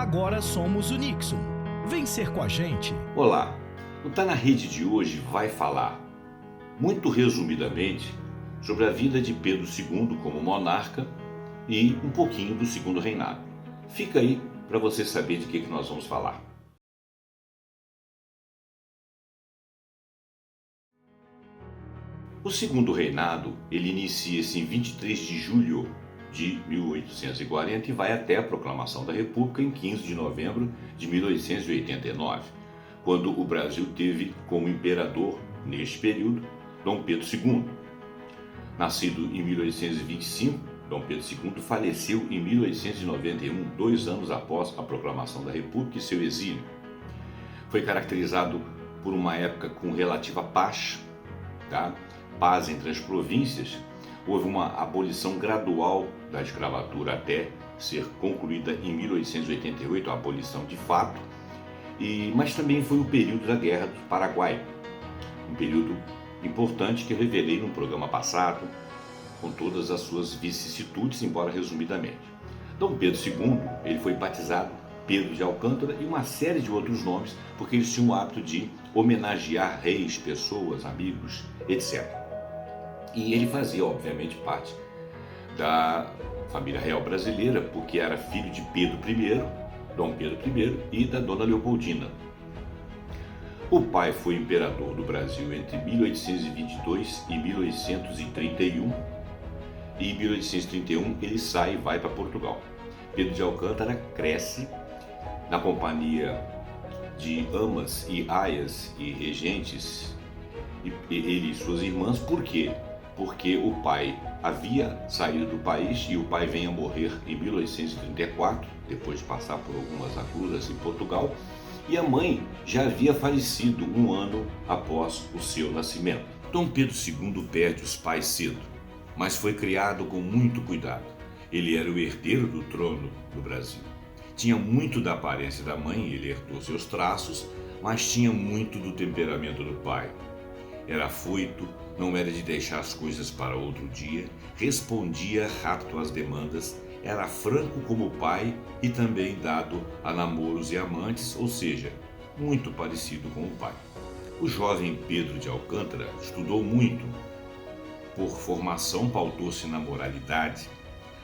agora somos o Nixon. Vem ser com a gente. Olá, o Tá na Rede de hoje vai falar, muito resumidamente, sobre a vida de Pedro II como monarca e um pouquinho do Segundo Reinado. Fica aí para você saber de que nós vamos falar. O Segundo Reinado, ele inicia-se em 23 de julho de 1840 e vai até a proclamação da República em 15 de novembro de 1889, quando o Brasil teve como imperador, neste período, Dom Pedro II. Nascido em 1825, Dom Pedro II faleceu em 1891, 2 anos após a proclamação da República e seu exílio. Foi caracterizado por uma época com relativa paz, paz entre as províncias. Houve uma abolição gradual da escravatura até ser concluída em 1888, a abolição de fato, mas também foi o período da Guerra do Paraguai, um período importante que eu revelei no programa passado, com todas as suas vicissitudes, embora resumidamente. Dom Pedro II, ele foi batizado Pedro de Alcântara e uma série de outros nomes, porque eles tinham o hábito de homenagear reis, pessoas, amigos, etc. E ele fazia, obviamente, parte da família real brasileira, porque era filho de Pedro I, Dom Pedro I, e da Dona Leopoldina. O pai foi imperador do Brasil entre 1822 e 1831, e em 1831 ele sai e vai para Portugal. Pedro de Alcântara cresce na companhia de amas e aias e regentes, ele e suas irmãs. Por quê? Porque o pai havia saído do país e o pai vem a morrer em 1834, depois de passar por algumas agruras em Portugal, e a mãe já havia falecido um ano após o seu nascimento. Dom Pedro II perde os pais cedo, mas foi criado com muito cuidado. Ele era o herdeiro do trono do Brasil. Tinha muito da aparência da mãe, ele herdou seus traços, mas tinha muito do temperamento do pai. Era afoito, não era de deixar as coisas para outro dia, respondia rápido às demandas, era franco como o pai e também dado a namoros e amantes, ou seja, muito parecido com o pai. O jovem Pedro de Alcântara estudou muito. Por formação, pautou-se na moralidade.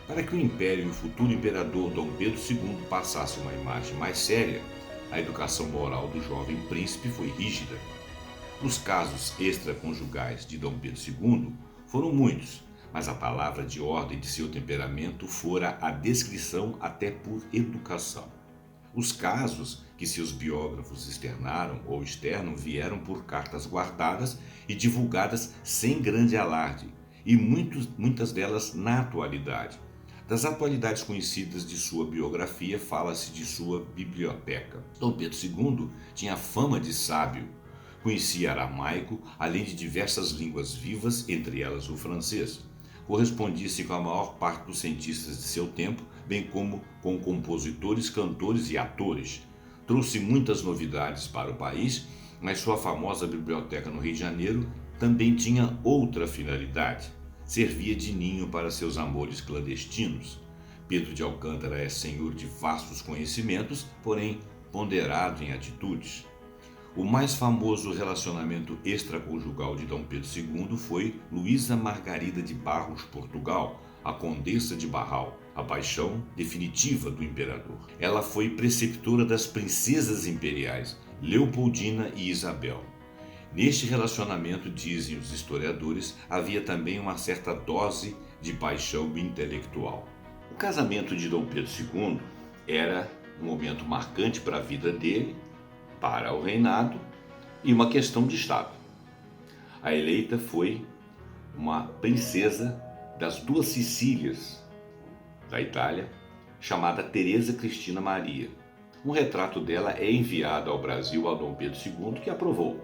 Para que o império e o futuro imperador Dom Pedro II passasse uma imagem mais séria, a educação moral do jovem príncipe foi rígida. Os casos extraconjugais de Dom Pedro II foram muitos, mas a palavra de ordem de seu temperamento fora a descrição até por educação. Os casos que seus biógrafos externaram ou externam vieram por cartas guardadas e divulgadas sem grande alarde, e muitas delas na atualidade. Das atualidades conhecidas de sua biografia, fala-se de sua biblioteca. Dom Pedro II tinha fama de sábio. Conhecia aramaico, além de diversas línguas vivas, entre elas o francês. Correspondia-se com a maior parte dos cientistas de seu tempo, bem como com compositores, cantores e atores. Trouxe muitas novidades para o país, mas sua famosa biblioteca no Rio de Janeiro também tinha outra finalidade. Servia de ninho para seus amores clandestinos. Pedro de Alcântara é senhor de vastos conhecimentos, porém ponderado em atitudes. O mais famoso relacionamento extraconjugal de Dom Pedro II foi Luísa Margarida de Barros Portugal, a Condessa de Barral, a paixão definitiva do imperador. Ela foi preceptora das princesas imperiais Leopoldina e Isabel. Neste relacionamento, dizem os historiadores, havia também uma certa dose de paixão intelectual. O casamento de Dom Pedro II era um momento marcante para a vida dele, para o reinado e uma questão de Estado. A eleita foi uma princesa das duas Sicílias da Itália, chamada Teresa Cristina Maria. Um retrato dela é enviado ao Brasil a Dom Pedro II, que aprovou.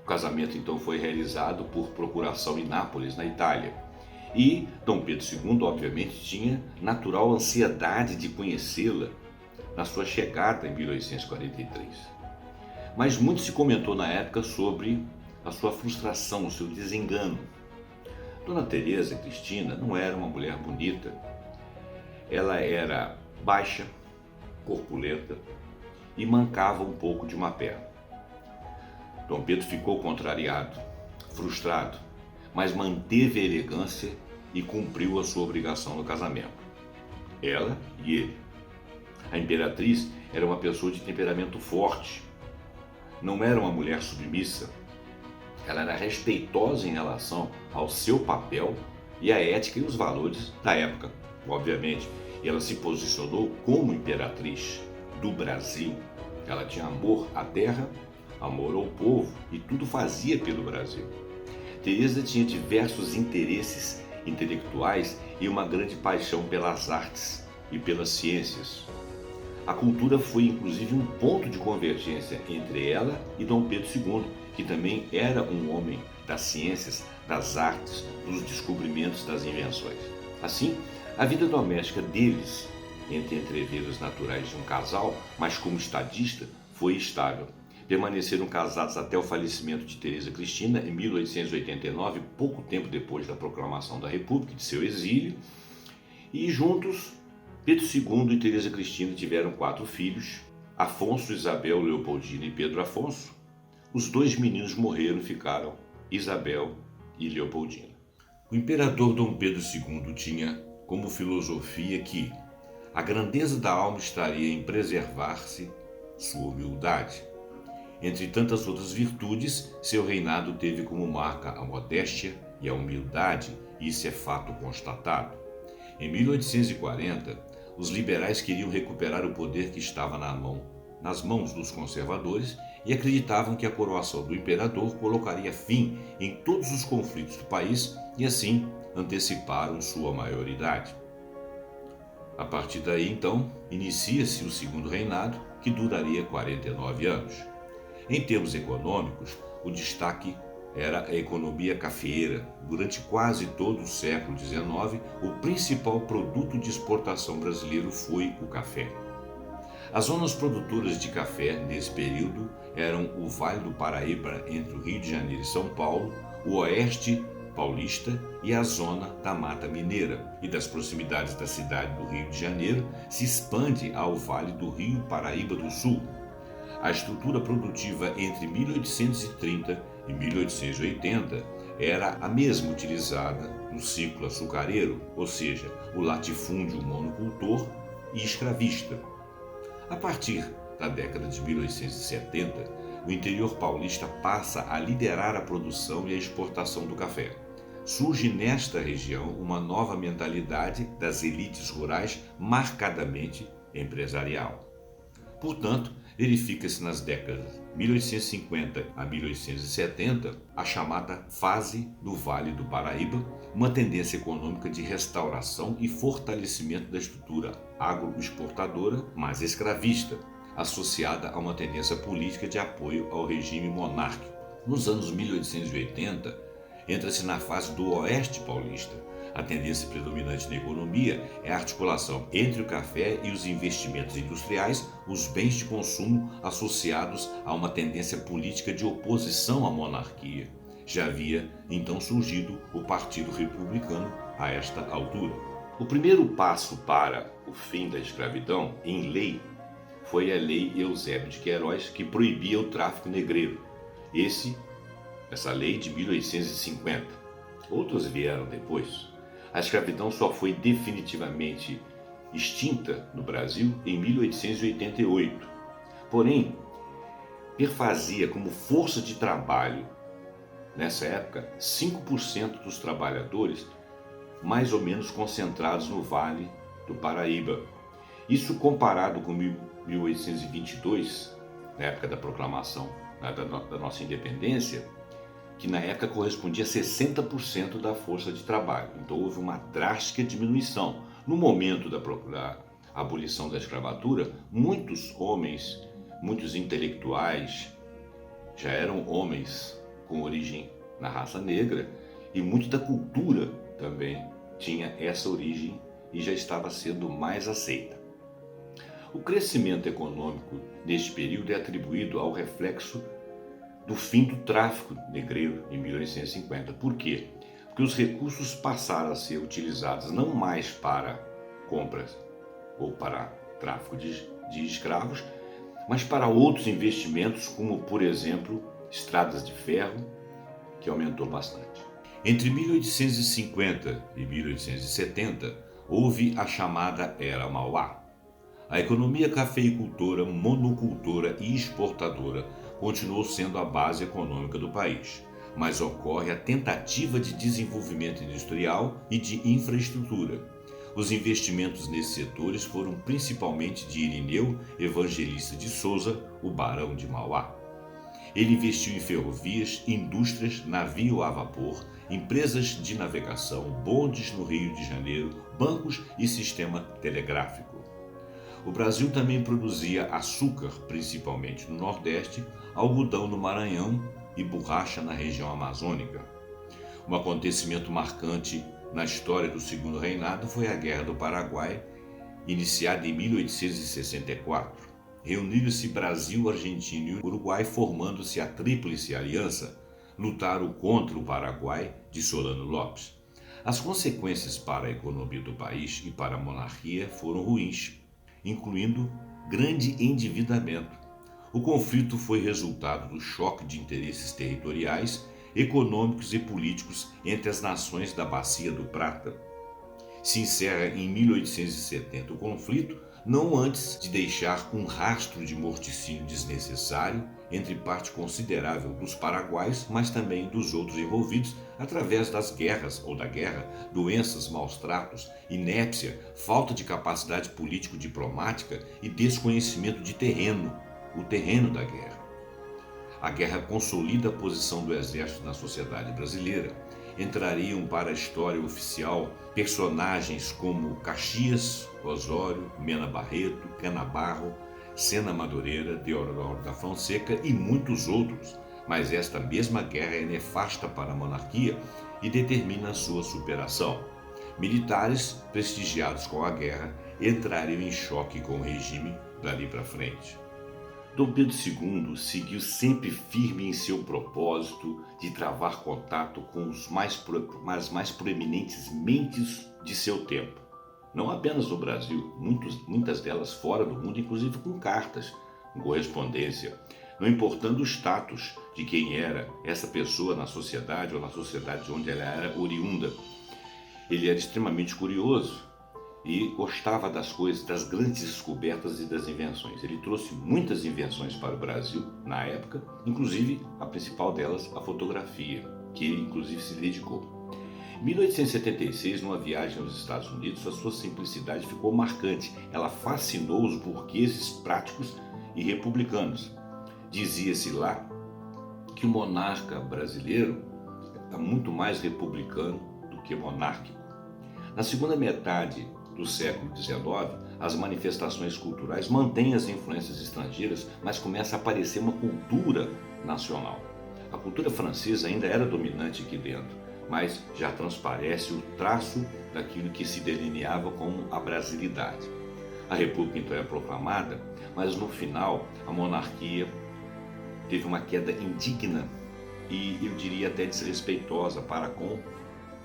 O casamento então foi realizado por procuração em Nápoles, na Itália. E Dom Pedro II, obviamente, tinha natural ansiedade de conhecê-la na sua chegada em 1843. Mas muito se comentou na época sobre a sua frustração, o seu desengano. Dona Teresa Cristina não era uma mulher bonita. Ela era baixa, corpulenta e mancava um pouco de uma perna. Dom Pedro ficou contrariado, frustrado, mas manteve a elegância e cumpriu a sua obrigação no casamento. Ela e ele. A imperatriz era uma pessoa de temperamento forte. Não era uma mulher submissa. Ela era respeitosa em relação ao seu papel e à ética e os valores da época. Obviamente, ela se posicionou como imperatriz do Brasil. Ela tinha amor à terra, amor ao povo e tudo fazia pelo Brasil. Teresa tinha diversos interesses intelectuais e uma grande paixão pelas artes e pelas ciências. A cultura foi inclusive um ponto de convergência entre ela e Dom Pedro II, que também era um homem das ciências, das artes, dos descobrimentos, das invenções. Assim, a vida doméstica deles, entre entreveros naturais de um casal, mas como estadista, foi estável. Permaneceram casados até o falecimento de Teresa Cristina em 1889, pouco tempo depois da proclamação da República e de seu exílio, e juntos Pedro II e Teresa Cristina tiveram 4 filhos, Afonso, Isabel, Leopoldina e Pedro Afonso. Os 2 meninos morreram e ficaram Isabel e Leopoldina. O imperador Dom Pedro II tinha como filosofia que a grandeza da alma estaria em preservar-se sua humildade. Entre tantas outras virtudes, seu reinado teve como marca a modéstia e a humildade, e isso é fato constatado. Em 1840, os liberais queriam recuperar o poder que estava nas mãos dos conservadores e acreditavam que a coroação do imperador colocaria fim em todos os conflitos do país e assim anteciparam sua maioridade. A partir daí, então, inicia-se o segundo reinado, que duraria 49 anos. Em termos econômicos, o destaque era a economia cafeeira. Durante quase todo o século XIX, o principal produto de exportação brasileiro foi o café. As zonas produtoras de café nesse período eram o Vale do Paraíba, entre o Rio de Janeiro e São Paulo, o Oeste Paulista e a zona da Mata Mineira, e das proximidades da cidade do Rio de Janeiro se expande ao Vale do Rio Paraíba do Sul. A estrutura produtiva entre 1830 e 1880 era a mesma utilizada no ciclo açucareiro, ou seja, o latifúndio monocultor e escravista. A partir da década de 1870, o interior paulista passa a liderar a produção e a exportação do café. Surge nesta região uma nova mentalidade das elites rurais marcadamente empresarial. Portanto, verifica-se nas décadas 1850 a 1870 a chamada fase do Vale do Paraíba, uma tendência econômica de restauração e fortalecimento da estrutura agroexportadora, mas escravista, associada a uma tendência política de apoio ao regime monárquico. Nos anos 1880, entra-se na fase do Oeste Paulista. A tendência predominante na economia é a articulação entre o café e os investimentos industriais, os bens de consumo associados a uma tendência política de oposição à monarquia. Já havia então surgido o Partido Republicano a esta altura. O primeiro passo para o fim da escravidão, em lei, foi a Lei Eusébio de Queiroz, que proibia o tráfico negreiro. Essa lei de 1850. Outras vieram depois. A escravidão só foi definitivamente extinta no Brasil em 1888. Porém, perfazia como força de trabalho, nessa época, 5% dos trabalhadores, mais ou menos concentrados no Vale do Paraíba. Isso comparado com 1822, na época da proclamação da nossa independência, que na época correspondia a 60% da força de trabalho. Então houve uma drástica diminuição. No momento da abolição da escravatura, muitos homens, muitos intelectuais, já eram homens com origem na raça negra, e muito da cultura também tinha essa origem e já estava sendo mais aceita. O crescimento econômico neste período é atribuído ao reflexo do fim do tráfico negreiro em 1850. Por quê? Porque os recursos passaram a ser utilizados não mais para compras ou para tráfico de escravos, mas para outros investimentos, como, por exemplo, estradas de ferro, que aumentou bastante. Entre 1850 e 1870, houve a chamada Era Mauá. A economia cafeicultora, monocultora e exportadora continuou sendo a base econômica do país, mas ocorre a tentativa de desenvolvimento industrial e de infraestrutura. Os investimentos nesses setores foram principalmente de Irineu Evangelista de Souza, o Barão de Mauá. Ele investiu em ferrovias, indústrias, navio a vapor, empresas de navegação, bondes no Rio de Janeiro, bancos e sistema telegráfico. O Brasil também produzia açúcar, principalmente no Nordeste, algodão no Maranhão e borracha na região amazônica. Um acontecimento marcante na história do Segundo Reinado foi a Guerra do Paraguai, iniciada em 1864. Reuniram-se Brasil, Argentina e Uruguai, formando-se a Tríplice Aliança, lutaram contra o Paraguai de Solano Lopes. As consequências para a economia do país e para a monarquia foram ruins, incluindo grande endividamento. O conflito foi resultado do choque de interesses territoriais, econômicos e políticos entre as nações da Bacia do Prata. Se encerra em 1870 o conflito, não antes de deixar um rastro de morticínio desnecessário entre parte considerável dos paraguaios, mas também dos outros envolvidos, através das guerras ou da guerra, doenças, maus-tratos, inépcia, falta de capacidade político-diplomática e desconhecimento de terreno, o terreno da guerra. A guerra consolida a posição do exército na sociedade brasileira. Entrariam para a história oficial personagens como Caxias, Osório, Mena Barreto, Canabarro, Sena Madureira, Deodoro da Fonseca e muitos outros, mas esta mesma guerra é nefasta para a monarquia e determina a sua superação. Militares, prestigiados com a guerra, entrariam em choque com o regime dali para frente. Dom Pedro II seguiu sempre firme em seu propósito de travar contato com as mais proeminentes mentes de seu tempo. Não apenas no Brasil, muitas delas fora do mundo, inclusive com cartas, com correspondência, não importando o status de quem era essa pessoa na sociedade ou na sociedade de onde ela era oriunda. Ele era extremamente curioso e gostava das coisas, das grandes descobertas e das invenções. Ele trouxe muitas invenções para o Brasil na época, inclusive a principal delas, a fotografia, que ele inclusive se dedicou. Em 1876, numa viagem aos Estados Unidos, a sua simplicidade ficou marcante. Ela fascinou os burgueses práticos e republicanos. Dizia-se lá que o monarca brasileiro é muito mais republicano do que monárquico. Na segunda metade do século XIX, as manifestações culturais mantêm as influências estrangeiras, mas começa a aparecer uma cultura nacional. A cultura francesa ainda era dominante aqui dentro, mas já transparece o traço daquilo que se delineava como a brasilidade. A República então é proclamada, mas no final a monarquia teve uma queda indigna e eu diria até desrespeitosa para com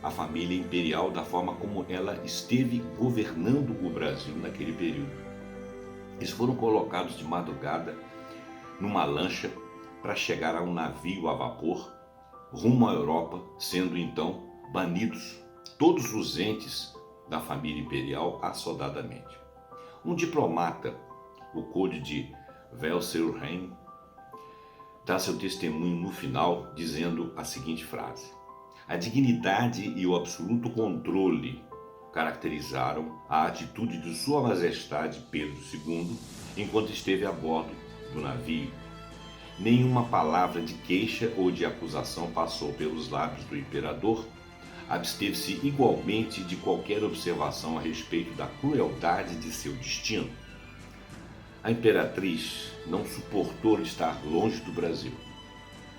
a família imperial da forma como ela esteve governando o Brasil naquele período. Eles foram colocados de madrugada numa lancha para chegar a um navio a vapor rumo à Europa, sendo então banidos todos os entes da família imperial assodadamente. Um diplomata, o conde de Velserheim, dá seu testemunho no final dizendo a seguinte frase: a dignidade e o absoluto controle caracterizaram a atitude de Sua Majestade Pedro II enquanto esteve a bordo do navio. Nenhuma palavra de queixa ou de acusação passou pelos lábios do imperador. Absteve-se igualmente de qualquer observação a respeito da crueldade de seu destino. A imperatriz não suportou estar longe do Brasil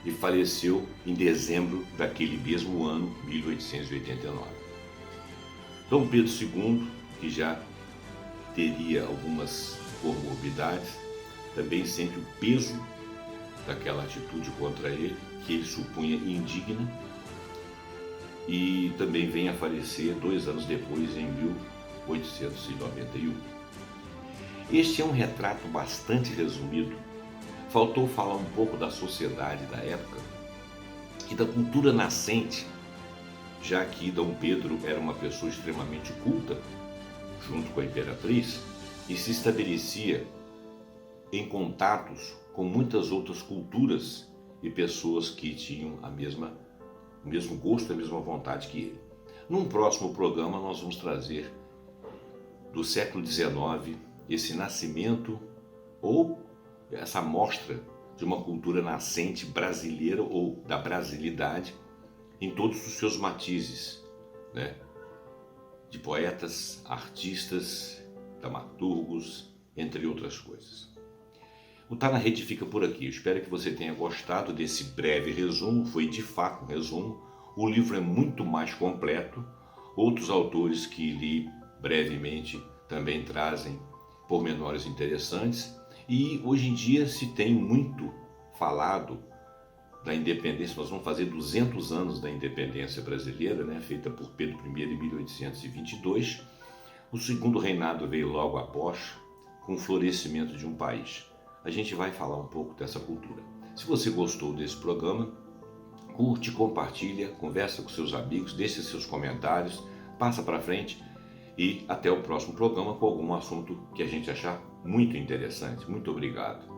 e faleceu em dezembro daquele mesmo ano, 1889. Dom Pedro II, que já teria algumas comorbidades, também sente o peso daquela atitude contra ele, que ele supunha indigna, e também vem a falecer 2 anos depois, em 1891. Este é um retrato bastante resumido. Faltou falar um pouco da sociedade da época e da cultura nascente, já que Dom Pedro era uma pessoa extremamente culta, junto com a imperatriz, e se estabelecia em contatos com muitas outras culturas e pessoas que tinham o mesmo gosto, a mesma vontade que ele. Num próximo programa nós vamos trazer do século XIX esse nascimento ou essa mostra de uma cultura nascente brasileira ou da brasilidade em todos os seus matizes, né? De poetas, artistas, dramaturgos, entre outras coisas. O Tá na Rede fica por aqui. Eu espero que você tenha gostado desse breve resumo. Foi de fato um resumo. O livro é muito mais completo. Outros autores que li brevemente também trazem pormenores interessantes. E hoje em dia se tem muito falado da independência. Nós vamos fazer 200 anos da independência brasileira, né? Feita por Pedro I em 1822. O segundo reinado veio logo após, com o florescimento de um país. A gente vai falar um pouco dessa cultura. Se você gostou desse programa, curte, compartilha, conversa com seus amigos, deixe seus comentários, passa para frente e até o próximo programa com algum assunto que a gente achar muito interessante. Muito obrigado.